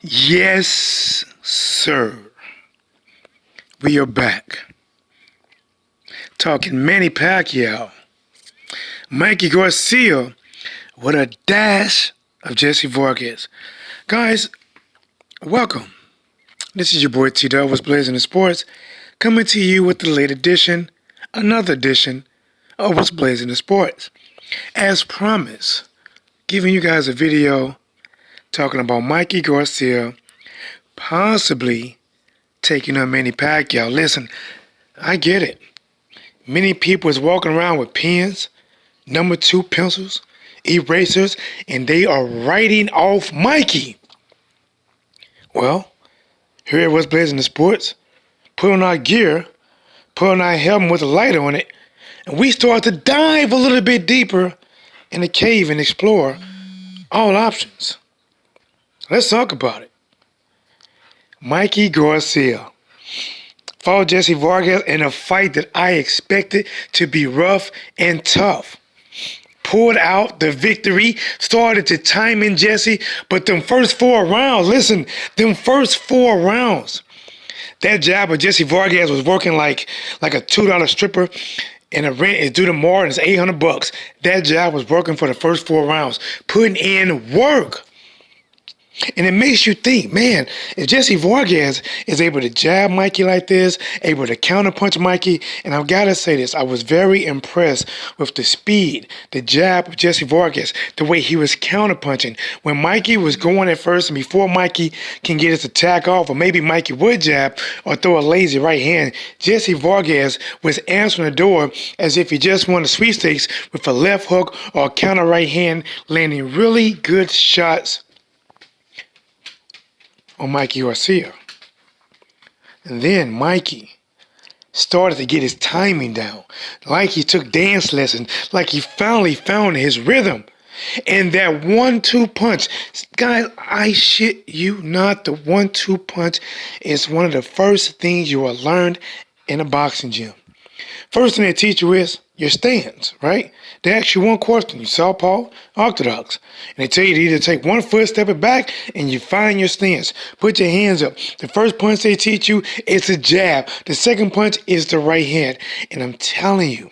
Yes, sir. We are back. Talking Manny Pacquiao, Mikey Garcia, with a dash of Jesse Vargas. Guys, welcome. This is your boy T Dub, what's blazing in sports, coming to you with the late edition, another edition of what's blazing in sports. As promised, giving you guys a video talking about Mikey Garcia possibly taking on Manny Pacquiao. Listen, I get it. Many people is walking around with pens, number 2 pencils, erasers, and they are writing off Mikey. Well, here it was blazing the sports, put on our gear, put on our helmet with a light on it, and we start to dive a little bit deeper in the cave and explore all options. Let's talk about it. Mikey Garcia fought Jesse Vargas in a fight that I expected to be rough and tough. Pulled out the victory, started to time in Jesse, but them first 4 rounds, listen, them first 4 rounds, that jab of Jesse Vargas was working like a $2 stripper, and the rent is due tomorrow and it's $800. That jab was working for the first 4 rounds, putting in work. And it makes you think, man, if Jesse Vargas is able to jab Mikey like this, able to counterpunch Mikey, and I've got to say this, I was very impressed with the speed, the jab of Jesse Vargas, the way he was counterpunching. When Mikey was going at first, and before Mikey can get his attack off, or maybe Mikey would jab or throw a lazy right hand, Jesse Vargas was answering the door as if he just won the sweepstakes with a left hook or a counter right hand, landing really good shots on Mikey Garcia. And then Mikey started to get his timing down, like he took dance lessons, like he finally found his rhythm. And that 1-2 punch, guys, I shit you not, the 1-2 punch is one of the first things you will learn in a boxing gym. First thing they teach you is your stance, right? They ask you one question, you southpaw, orthodox. And they tell you to either take 1 foot, step it back, and you find your stance. Put your hands up. The first punch they teach you is a jab. The second punch is the right hand. And I'm telling you,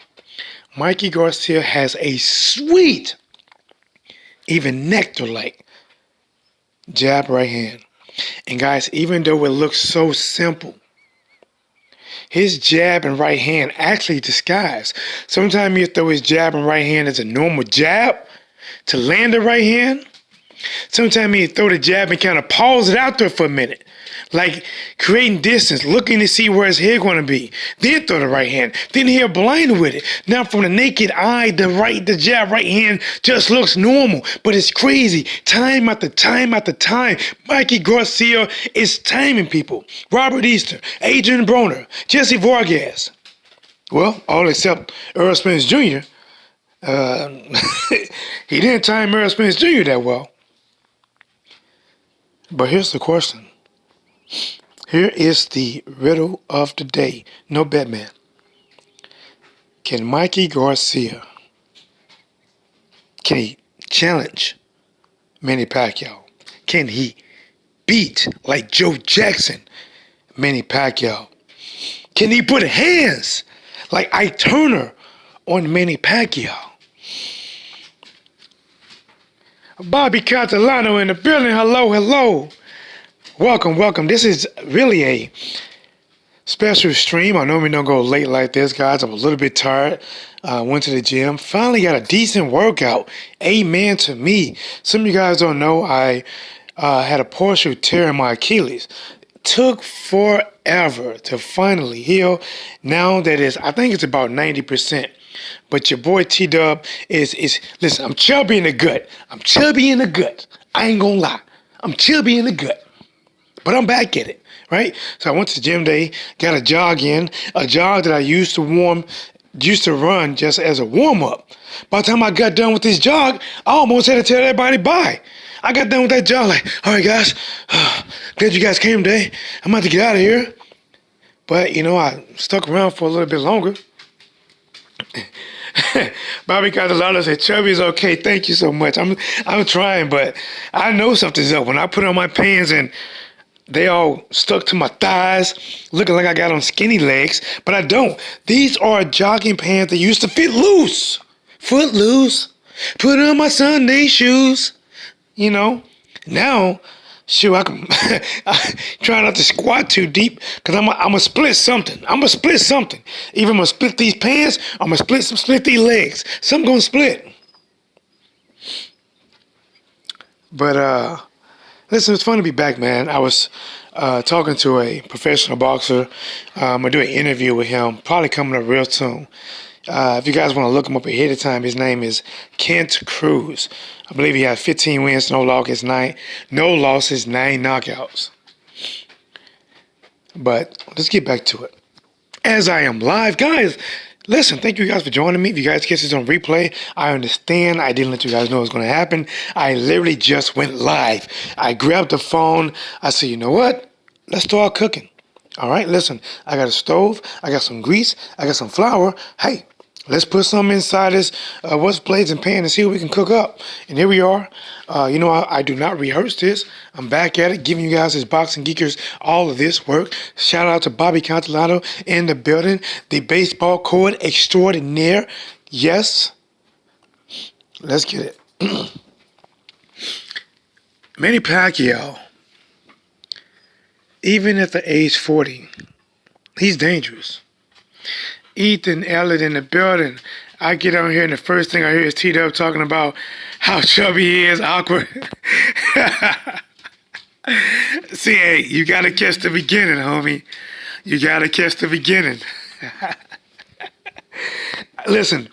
Mikey Garcia has a sweet, even nectar-like jab right hand. And guys, even though it looks so simple, his jab and right hand actually disguise. Sometimes he'll throw his jab and right hand as a normal jab to land the right hand. Sometimes he'll throw the jab and kind of pause it out there for a minute, like creating distance, looking to see where his head going to be. Then throw the right hand. Then he'll blind with it. Now from the naked eye, the jab right hand just looks normal, but it's crazy. Time after time after time, Mikey Garcia is timing people. Robert Easter, Adrian Broner, Jesse Vargas. Well, all except Earl Spence Jr. He didn't time Earl Spence Jr. that well. But here's the question. Here is the riddle of the day. No Batman. Can Mikey Garcia, can he challenge Manny Pacquiao? Can he beat, like Joe Jackson, Manny Pacquiao? Can he put hands like Ike Turner on Manny Pacquiao? Bobby Catalano in the building. Hello, hello. Welcome, welcome. This is really a special stream. I normally don't go late like this, guys. I'm a little bit tired. Went to the gym. Finally got a decent workout. Amen to me. Some of you guys don't know I had a partial tear in my Achilles. Took forever to finally heal. Now that is, I think it's about 90%. But your boy T-Dub is listen, I'm chubby in the gut. I'm chubby in the gut. I ain't gonna lie. I'm chubby in the gut. But I'm back at it, right? So I went to the gym today, got a jog in, a jog that I used to run just as a warm-up. By the time I got done with this jog, I almost had to tell everybody bye. I got done with that jog like, all right, guys, glad you guys came today. I'm about to get out of here. But, I stuck around for a little bit longer. Bobby Catalano said, Chubby is okay. Thank you so much. I'm trying, but I know something's up. When I put on my pants and they all stuck to my thighs, looking like I got on skinny legs, but I don't. These are jogging pants that used to fit loose. Foot loose. Put on my Sunday shoes. You know, now, shoot, I can I try not to squat too deep because I'm going to split something. I'm going to split something. Either I'm going to split these pants or I'm going to split these legs. Something going to split. But, listen, it's fun to be back, man. I was talking to a professional boxer. I'm going to do an interview with him, probably coming up real soon. If you guys want to look him up ahead of time, his name is Kent Cruz. I believe he has 15 wins, no losses, 9 knockouts. But let's get back to it. As I am live, guys, listen, thank you guys for joining me. If you guys catch this on replay, I understand. I didn't let you guys know it was going to happen. I literally just went live. I grabbed the phone. I said, you know what? Let's start cooking. All right, listen, I got a stove. I got some grease. I got some flour. Hey, let's put some inside this blades and pan and see what we can cook up. And here we are. I do not rehearse this. I'm back at it, giving you guys as Boxing Geekers all of this work. Shout out to Bobby Catalano in the building, the baseball court extraordinaire. Yes. Let's get it. Manny Pacquiao, even at the age 40, he's dangerous. Ethan Elliott in the building. I get on here and the first thing I hear is T-Dub talking about how chubby he is, awkward. See, hey, you got to catch the beginning, homie. You got to catch the beginning. Listen,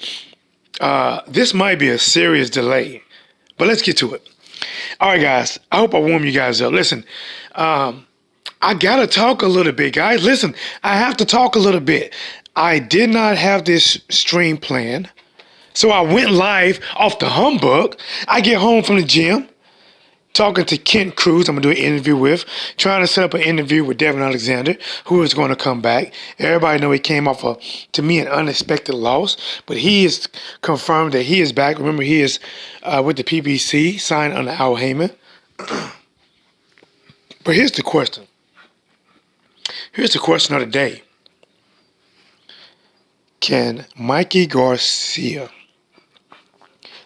this might be a serious delay, but let's get to it. All right, guys, I hope I warm you guys up. Listen, I got to talk a little bit, guys. Listen, I have to talk a little bit. I did not have this stream planned, so I went live off the humbug. I get home from the gym, talking to Kent Cruz, I'm going to do an interview with, trying to set up an interview with Devin Alexander, who is going to come back. Everybody know he came off, to me, an unexpected loss, but he is confirmed that he is back. Remember, he is with the PBC, signed under Al Heyman. But here's the question. Here's the question of the day. Can Mikey Garcia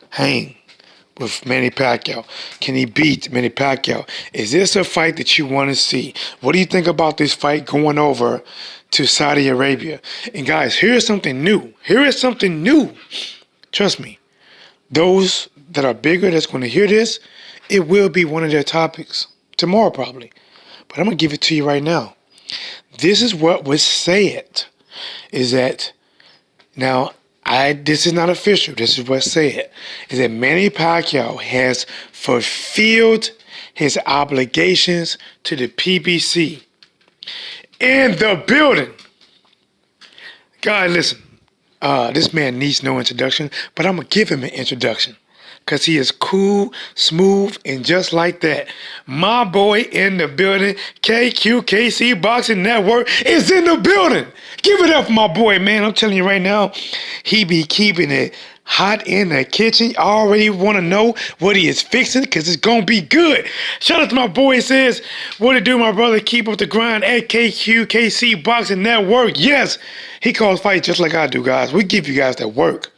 hang with Manny Pacquiao? Can he beat Manny Pacquiao? Is this a fight that you want to see? What do you think about this fight going over to Saudi Arabia? And guys, here's something new. Here is something new. Trust me. Those that are bigger that's going to hear this, it will be one of their topics tomorrow probably. But I'm going to give it to you right now. This is what was said, is that now, this is not official. This is what's said. Is that Manny Pacquiao has fulfilled his obligations to the PBC. In the building. God, listen. This man needs no introduction, but I'm going to give him an introduction. Because he is cool, smooth, and just like that. My boy in the building, KQKC Boxing Network, is in the building. Give it up for my boy, man. I'm telling you right now, he be keeping it hot in the kitchen. I already want to know what he is fixing because it's going to be good. Shout out to my boy. He says, what it do, my brother? Keep up the grind at KQKC Boxing Network. Yes, he calls fights just like I do, guys. We give you guys that work.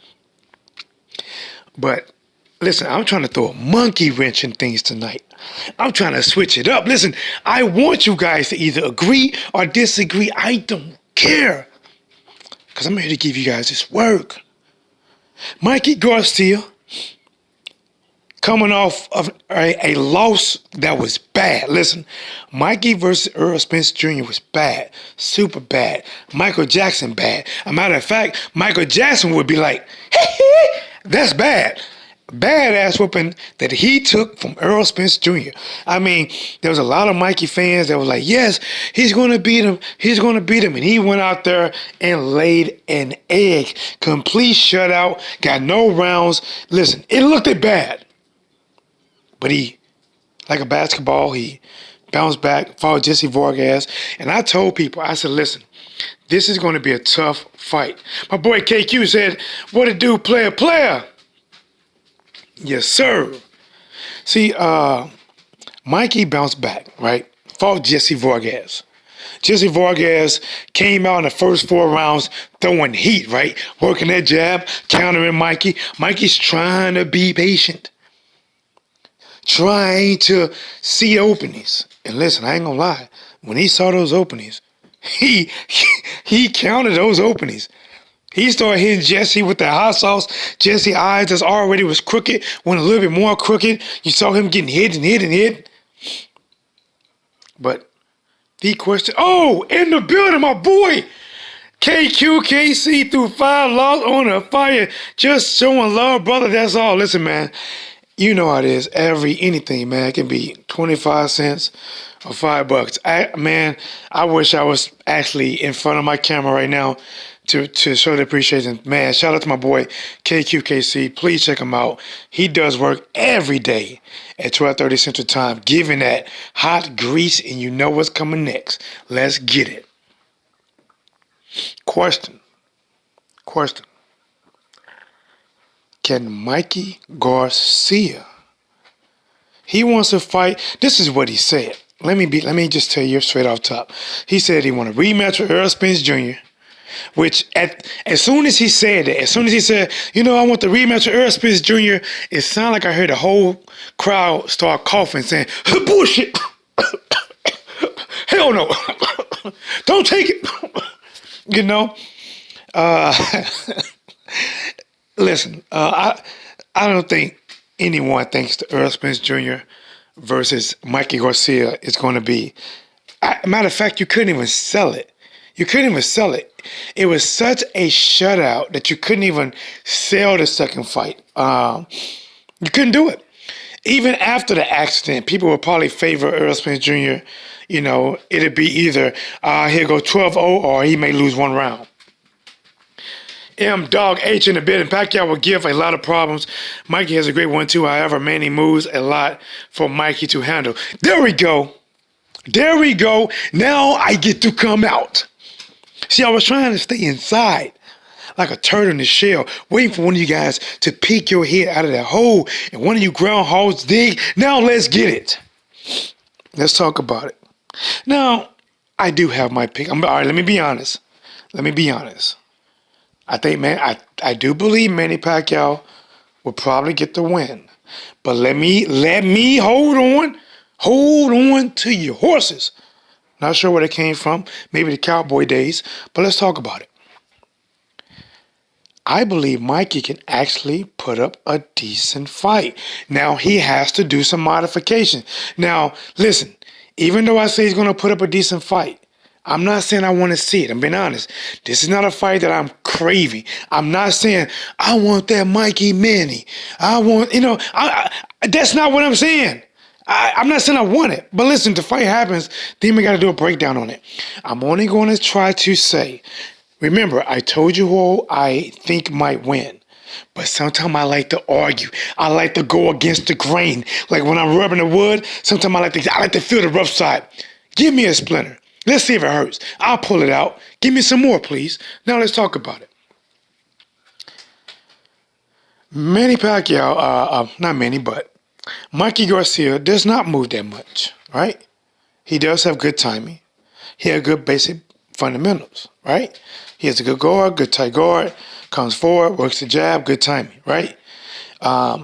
But listen, I'm trying to throw a monkey wrench in things tonight. I'm trying to switch it up. Listen, I want you guys to either agree or disagree. I don't care. Because I'm here to give you guys this work. Mikey Garcia, coming off of a loss that was bad. Listen, Mikey versus Earl Spence Jr. was bad. Super bad. Michael Jackson bad. A matter of fact, Michael Jackson would be like, hey, that's bad. Badass whooping that he took from Earl Spence Jr. I mean, there was a lot of Mikey fans that were like, yes, he's going to beat him. He's going to beat him. And he went out there and laid an egg. Complete shutout. Got no rounds. Listen, it looked bad. But he, like a basketball, he bounced back, fought Jesse Vargas. And I told people, I said, listen, This is going to be a tough fight. My boy KQ said, what it do, player, player? Yes, sir. See, Mikey bounced back, right? Fought Jesse Vargas. Jesse Vargas came out in the first 4 rounds throwing heat, right? Working that jab, countering Mikey. Mikey's trying to be patient. Trying to see openings. And listen, I ain't gonna lie. When he saw those openings, he counted those openings. He started hitting Jesse with the hot sauce. Jesse's eyes that's already was crooked, went a little bit more crooked. You saw him getting hit and hit and hit. But the question, oh, in the building, my boy. KQKC threw 5 loss on a fire. Just showing love, brother. That's all. Listen, man. You know how it is. Anything, man, it can be 25 cents or $5. I wish I was actually in front of my camera right now to show the appreciation. Man, shout out to my boy KQKC. Please check him out. He does work every day at 12:30 Central Time, giving that hot grease, and you know what's coming next. Let's get it. Question. Can Mikey Garcia? He wants to fight. This is what he said. Let me just tell you straight off top. He said he want a rematch with Errol Spence Jr. Which as soon as he said that, I want the rematch with Errol Spence Jr., it sounded like I heard the whole crowd start coughing, saying, bullshit. Hell no. Don't take it. Listen, I don't think anyone thinks the Errol Spence Jr. versus Mikey Garcia is going to be. Matter of fact, you couldn't even sell it. It was such a shutout that you couldn't even sell the second fight. You couldn't do it. Even after the accident, people would probably favor Errol Spence Jr. It'd be either he'll go 12-0 or he may lose 1 round. Dog H in the bed, and Pacquiao will give a lot of problems. Mikey has a great one too. However, Manny moves a lot for Mikey to handle. There we go. Now I get to come out. See, I was trying to stay inside like a turtle in the shell, waiting for one of you guys to peek your head out of that hole and one of you groundhogs dig. Now let's get it. Let's talk about it. Now, I do have my pick. All right, let me be honest. I think, I do believe Manny Pacquiao will probably get the win. But let me hold on to your horses. Not sure where they came from. Maybe the cowboy days. But let's talk about it. I believe Mikey can actually put up a decent fight. Now, he has to do some modification. Now, listen, even though I say he's going to put up a decent fight, I'm not saying I want to see it. I'm being honest. This is not a fight that I'm craving. I'm not saying I want that Mikey Manny. I want, that's not what I'm saying. I'm not saying I want it. But listen, the fight happens, then we got to do a breakdown on it. I'm only going to try to say, remember, I told you who I think might win. But sometimes I like to argue. I like to go against the grain. Like when I'm rubbing the wood, sometimes I like to feel the rough side. Give me a splinter. Let's see if it hurts. I'll pull it out. Give me some more, please. Now let's talk about it. Manny Pacquiao, not Manny, but Mikey Garcia does not move that much, right? He does have good timing. He has good basic fundamentals, right? He has a good guard, good tight guard, comes forward, works the jab, good timing, right?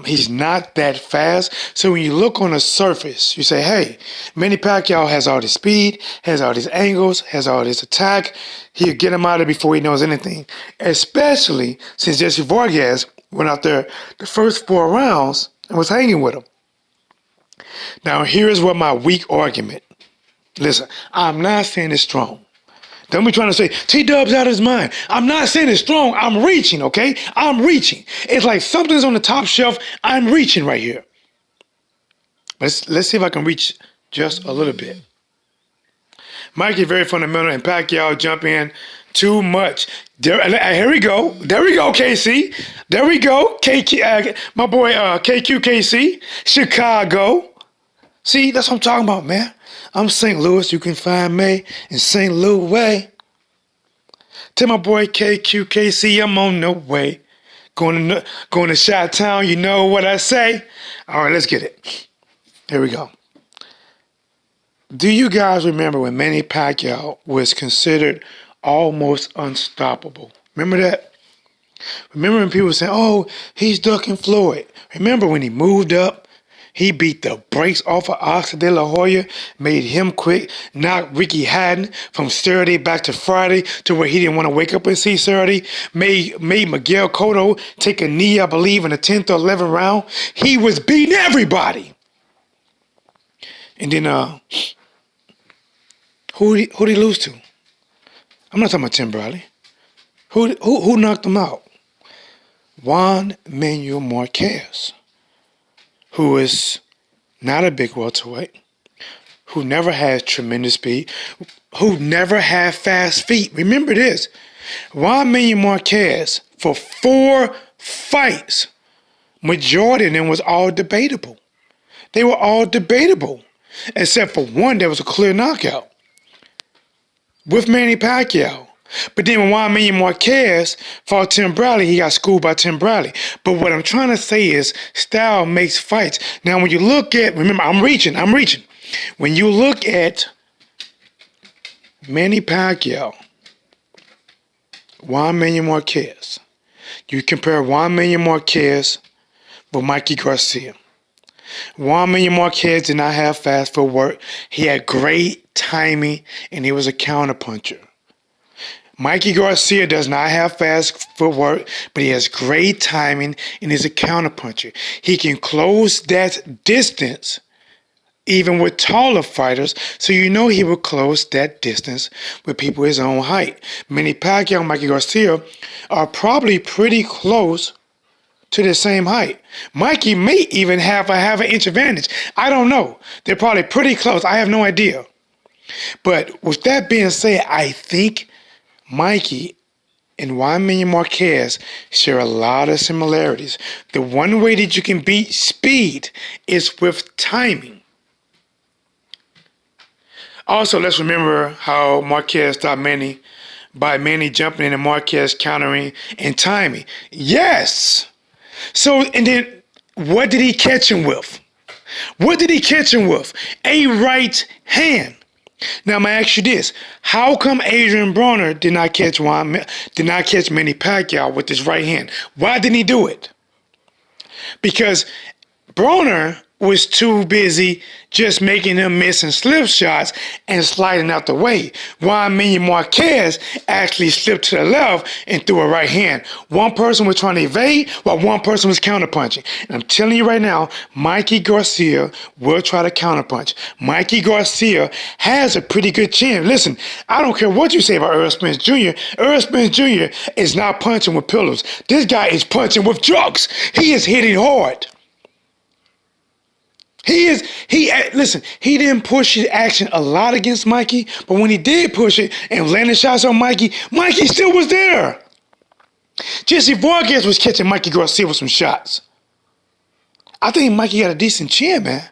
He's not that fast. So when you look on the surface, you say, hey, Manny Pacquiao has all this speed, has all these angles, has all this attack. He'll get him out of it before he knows anything. Especially since Jesse Vargas went out there the first 4 rounds and was hanging with him. Now, here's what my weak argument. Listen, I'm not saying it's strong. Don't be trying to say, T-Dub's out of his mind. I'm not saying it's strong. I'm reaching, okay? I'm reaching. It's like something's on the top shelf. I'm reaching right here. Let's see if I can reach just a little bit. Mikey, very fundamental, and Pacquiao jump in too much. Here we go. There we go, KC. There we go. My boy KQKC, Chicago. See, that's what I'm talking about, man. I'm St. Louis. You can find me in St. Louis. Tell my boy KQKC I'm on the way. Going to Chi-Town, you know what I say? All right, let's get it. Here we go. Do you guys remember when Manny Pacquiao was considered almost unstoppable? Remember that? Remember when people said, oh, he's ducking Floyd? Remember when he moved up? He beat the brakes off of Oscar De La Hoya, made him quit, knocked Ricky Hatton from Saturday back to Friday to where he didn't want to wake up and see Saturday, made Miguel Cotto take a knee, I believe, in the 10th or 11th round. He was beating everybody. And then, who'd he lose to? I'm not talking about Tim Bradley. Who knocked him out? Juan Manuel Marquez, who is not a big welterweight, who never had tremendous speed, who never had fast feet. Remember this, Juan Manuel Marquez, for 4 fights, majority of them was all debatable. They were all debatable, except for one that was a clear knockout with Manny Pacquiao. But then when Juan Manuel Marquez fought Tim Bradley, he got schooled by Tim Bradley. But what I'm trying to say is style makes fights. Now, when you look at, remember, I'm reaching. When you look at Manny Pacquiao, Juan Manuel Marquez, you compare Juan Manuel Marquez with Mikey Garcia. Juan Manuel Marquez did not have fast footwork. He had great timing, and he was a counterpuncher. Mikey Garcia does not have fast footwork, but he has great timing and is a counterpuncher. He can close that distance even with taller fighters, so you know he will close that distance with people his own height. Manny Pacquiao and Mikey Garcia are probably pretty close to the same height. Mikey may even have a half an inch advantage. I don't know. They're probably pretty close. I have no idea. But with that being said, I think Mikey and Juan Manuel Marquez share a lot of similarities. The one way that you can beat speed is with timing. Also, let's remember how Marquez stopped Manny by Manny jumping in and Marquez countering and timing. Yes! So, and then what did he catch him with? What did he catch him with? A right hand. Now I'm gonna ask you this: how come Adrian Broner did not catch Manny Pacquiao with his right hand? Why didn't he do it? Because Broner was too busy just making him miss and slip shots and sliding out the way. Juan Manuel Marquez actually slipped to the left and threw a right hand. One person was trying to evade while one person was counterpunching. And I'm telling you right now, Mikey Garcia will try to counterpunch. Mikey Garcia has a pretty good chin. Listen, I don't care what you say about Earl Spence Jr. Earl Spence Jr. is not punching with pillows. This guy is punching with drugs. He is hitting hard. Listen, he didn't push his action a lot against Mikey, but when he did push it and landed shots on Mikey, Mikey still was there. Jesse Vargas was catching Mikey Garcia with some shots. I think Mikey got a decent chin, man.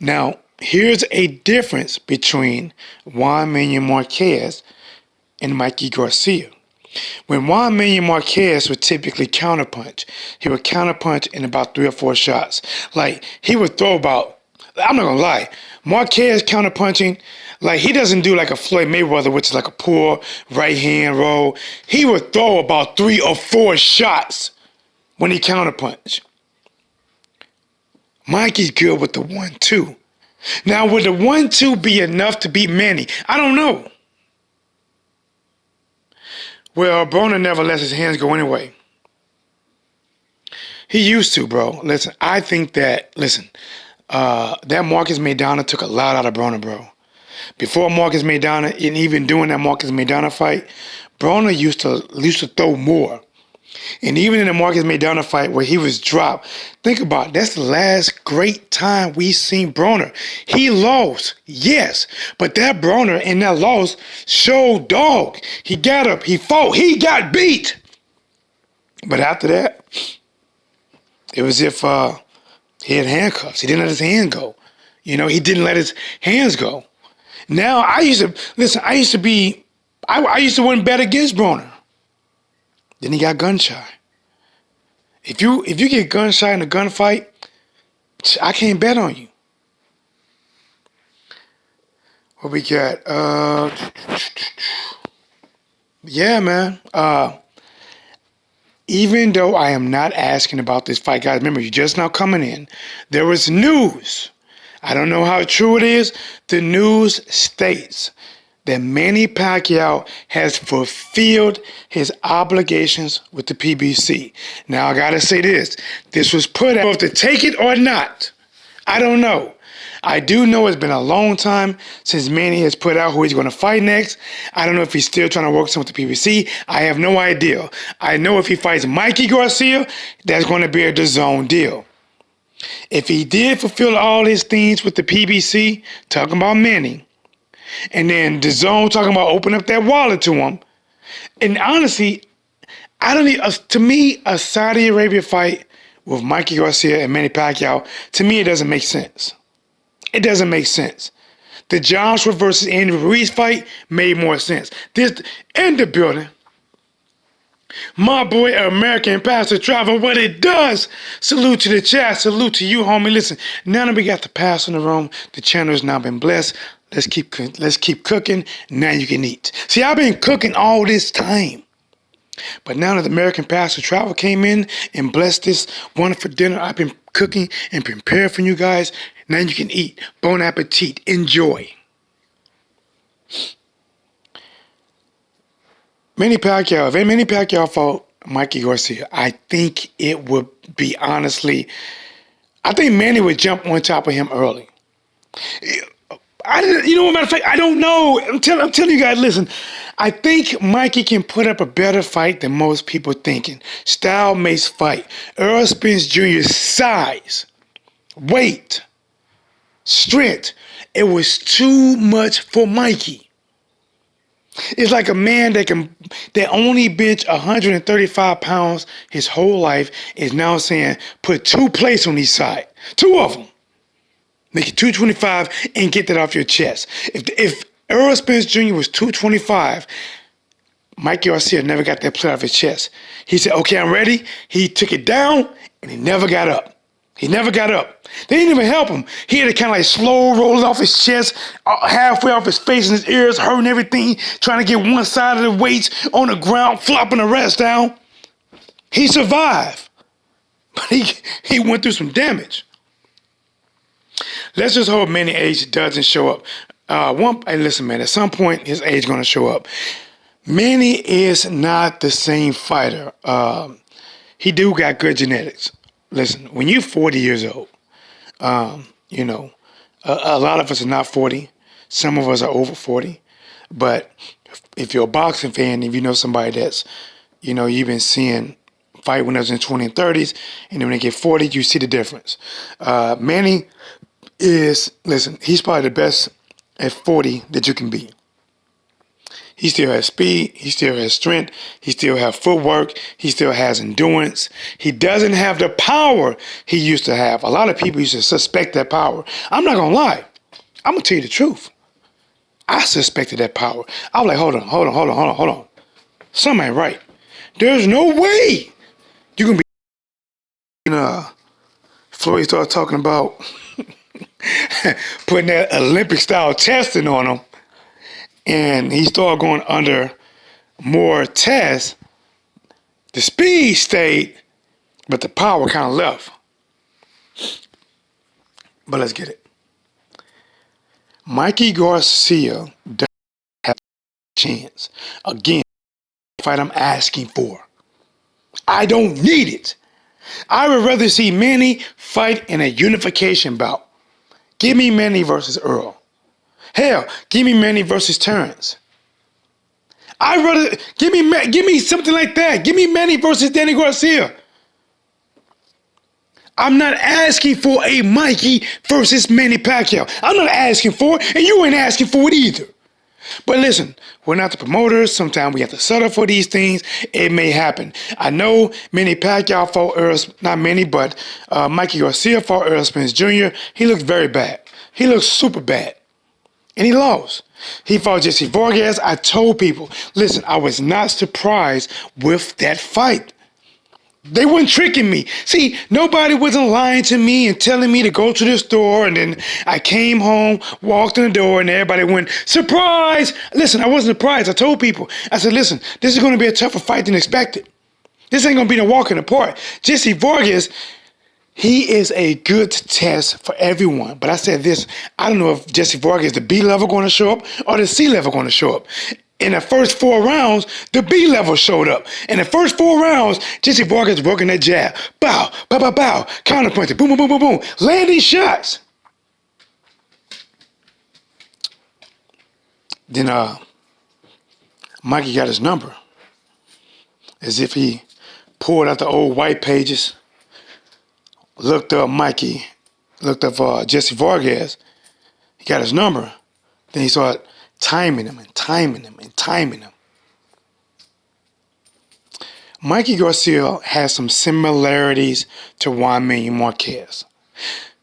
Now, here's a difference between Juan Manuel Marquez and Mikey Garcia. When Juan Manuel Marquez would typically counterpunch, he would counterpunch in about 3 or 4 shots. Like, he would throw about, I'm not gonna lie, Marquez counterpunching, like, he doesn't do like a Floyd Mayweather, which is like a pull, right hand roll. He would throw about 3 or 4 shots when he counterpunch. Mikey's good with the 1-2. Now, would the 1-2 be enough to beat Manny? I don't know. Well, Broner never lets his hands go anyway. He used to, bro. Listen, I think that, that Marcus Maidana took a lot out of Broner, bro. Before Marcus Maidana, and even during that Marcus Maidana fight, Broner used to throw more. And even in the Marcus Maidana fight where he was dropped, think about it, that's the last great time we seen Broner. He lost, yes, but that Broner in that loss showed dog. He got up, he fought, he got beat. But after that, it was as if he had handcuffs. He didn't let his hand go. You know, he didn't let his hands go. Now I used to listen. I used to be. I used to win bet against Broner. Then he got gun shy. If you get gun shy in a gunfight, I can't bet on you. What we got? Yeah, man. Even though I am not asking about this fight, guys, remember, you're just now coming in. There was news. I don't know how true it is. The news states that Manny Pacquiao has fulfilled his obligations with the PBC. Now, I got to say this. This was put out to take it or not. I don't know. I do know it's been a long time since Manny has put out who he's going to fight next. I don't know if he's still trying to work something with the PBC. I have no idea. I know if he fights Mikey Garcia, that's going to be a DAZN deal. If he did fulfill all his things with the PBC, talking about Manny, and then DAZN talking about opening up that wallet to him, and honestly, I don't need, to me, a Saudi Arabia fight with Mikey Garcia and Manny Pacquiao, to me, it doesn't make sense. It doesn't make sense. The Joshua versus Andy Ruiz fight made more sense. This in the building. My boy, American Pastor Travel, what it does. Salute to the chat. Salute to you, homie. Listen, now that we got the pastor in the room, the channel has now been blessed. Let's keep cooking. Now you can eat. See, I've been cooking all this time. But now that the American Pastor Travel came in and blessed this wonderful dinner, I've been cooking and preparing for you guys. Now you can eat. Bon appetit. Enjoy. Manny Pacquiao. If Manny Pacquiao fought Mikey Garcia, I think it would be honestly, I think Manny would jump on top of him early. You know what, matter of fact, I don't know. I'm telling you guys, listen, I think Mikey can put up a better fight than most people thinking. Style makes fight. Errol Spence Jr.'s size, weight, strength, it was too much for Mikey. It's like a man that only bench 135 pounds his whole life is now saying, put 2 plates on each side. 2 of them. Make it 225 and get that off your chest. If Errol Spence Jr. was 225, Mikey Garcia never got that plate off his chest. He said, okay, I'm ready. He took it down and he never got up. He never got up. They didn't even help him. He had to kind of like slow roll it off his chest, halfway off his face and his ears, hurting everything, trying to get one side of the weights on the ground, flopping the rest down. He survived, but he went through some damage. Let's just hope Manny age doesn't show up. Hey, listen, man, at some point his age going to show up. Manny is not the same fighter. He do got good genetics. Listen, when you're 40 years old, you know, a lot of us are not 40. Some of us are over 40. But if you're a boxing fan, if you know somebody that's, you know, you've been seeing fight when they was in 20 and 30s, and then when they get 40, you see the difference. Manny is, listen, he's probably the best at 40 that you can be. He still has speed. He still has strength. He still has footwork. He still has endurance. He doesn't have the power he used to have. A lot of people used to suspect that power. I'm not going to lie. I'm going to tell you the truth. I suspected that power. I was like, hold on. Something ain't right. There's no way you can be. Floyd started talking about putting that Olympic-style testing on him. And he started going under more tests. The speed stayed, but the power kind of left. But let's get it. Mikey Garcia doesn't have a chance. Again, the fight I'm asking for. I don't need it. I would rather see Manny fight in a unification bout. Give me Manny versus Earl. Hell, give me Manny versus Terrence. I'd rather give me something like that. Give me Manny versus Danny Garcia. I'm not asking for a Mikey versus Manny Pacquiao. I'm not asking for it, and you ain't asking for it either. But listen, we're not the promoters. Sometimes we have to settle for these things. It may happen. I know Manny Pacquiao fought Mikey Garcia fought Errol Spence Jr. He looked very bad. He looked super bad. and he lost. He fought Jesse Vargas. I told people, listen, I was not surprised with that fight. They weren't tricking me. See, nobody wasn't lying to me and telling me to go to the store, and then I came home, walked in the door, and everybody went, surprise! Listen, I wasn't surprised. I told people, I said, listen, this is going to be a tougher fight than expected. This ain't going to be no walk in the park. Jesse Vargas, he is a good test for everyone. But I said this, I don't know if Jesse Vargas, the B level going to show up or the C level going to show up. In the first 4 rounds, the B level showed up. In the first 4 rounds, Jesse Vargas working that jab. Bow, bow, bow, bow. Counterpunching. Boom, boom, boom, boom, boom. Landing shots. Then Mikey got his number. As if he pulled out the old white pages, looked up Mikey, looked up Jesse Vargas. He got his number. Then he started timing him and timing him and timing him. Mikey Garcia has some similarities to Juan Manuel Marquez.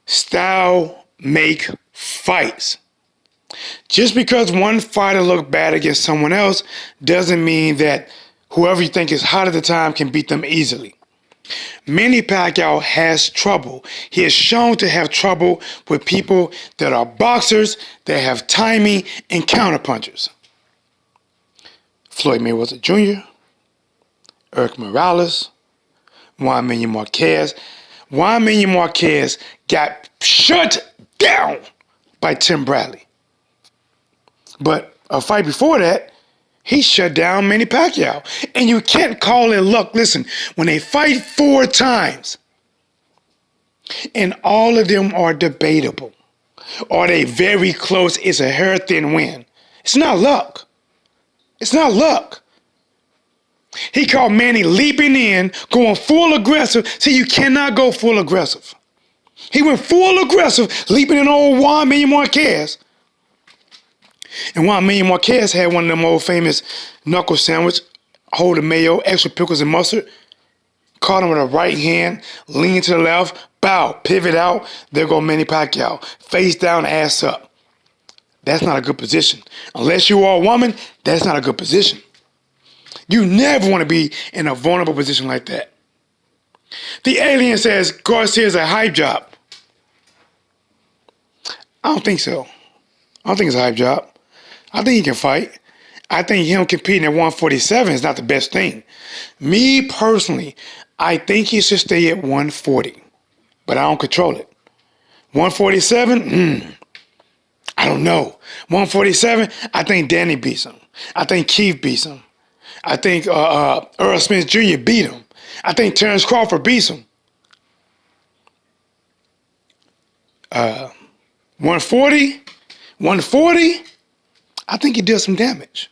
Style make fights. Just because one fighter looked bad against someone else doesn't mean that whoever you think is hot at the time can beat them easily. Manny Pacquiao has trouble. He is shown to have trouble with people that are boxers, that have timing and counterpunchers. Floyd Mayweather Jr., Eric Morales, Juan Manuel Marquez. Juan Manuel Marquez got shut down by Tim Bradley. But a fight before that, he shut down Manny Pacquiao. And you can't call it luck. Listen, when they fight 4 times, and all of them are debatable, or they very close, it's a hair-thin win. It's not luck. It's not luck. He caught Manny leaping in, going full aggressive. See, you cannot go full aggressive. He went full aggressive, leaping in old Juan Manuel Marquez. And Juan Manuel Marquez had one of them old famous knuckle sandwich, hold the mayo, extra pickles and mustard, caught him with a right hand, lean to the left, bow, pivot out, there go Manny Pacquiao, face down, ass up. That's not a good position. Unless you are a woman, that's not a good position. You never want to be in a vulnerable position like that. The alien says Garcia is a hype job. I don't think so. I don't think it's a hype job. I think he can fight. I think him competing at 147 is not the best thing. Me personally, I think he should stay at 140. But I don't control it. 147? I don't know. 147, I think Danny beats him. I think Keith beats him. I think Earl Smith Jr. beat him. I think Terrence Crawford beats him. 140? I think he did some damage.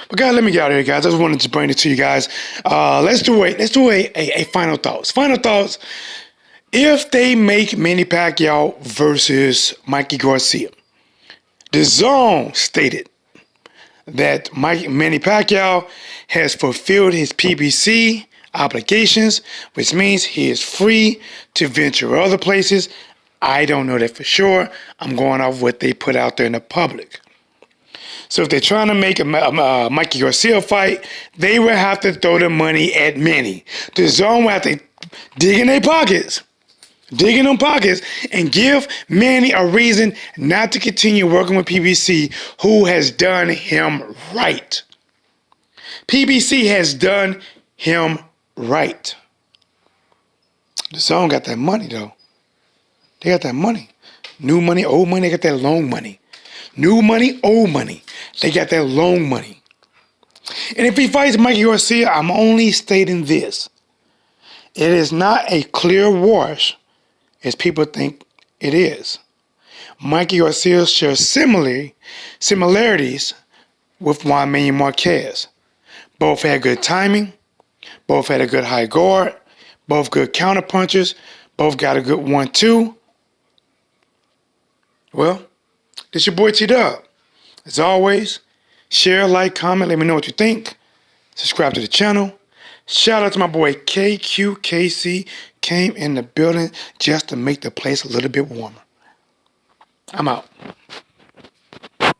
But guys, let me get out of here, guys. I just wanted to bring it to you guys. Let's do a final thoughts. Final thoughts. If they make Manny Pacquiao versus Mikey Garcia, the Zone stated that Manny Pacquiao has fulfilled his PBC obligations, which means he is free to venture other places. I don't know that for sure. I'm going off what they put out there in the public. So if they're trying to make a Mikey Garcia fight, they will have to throw the money at Manny. The Zone will have to dig in their pockets. Dig in them pockets and give Manny a reason not to continue working with PBC, who has done him right. PBC has done him right. The Zone got that money, though. They got that money. New money, old money, they got that loan money. New money, old money. They got that loan money. And if he fights Mikey Garcia, I'm only stating this. It is not a clear wash as people think it is. Mikey Garcia shares similarities with Juan Manuel Marquez. Both had good timing. Both had a good high guard. Both good counterpunchers. Both got a good 1-2. Well, this your boy T-Dub. As always, share, like, comment, let me know what you think. Subscribe to the channel. Shout out to my boy KQKC. Came in the building just to make the place a little bit warmer. I'm out.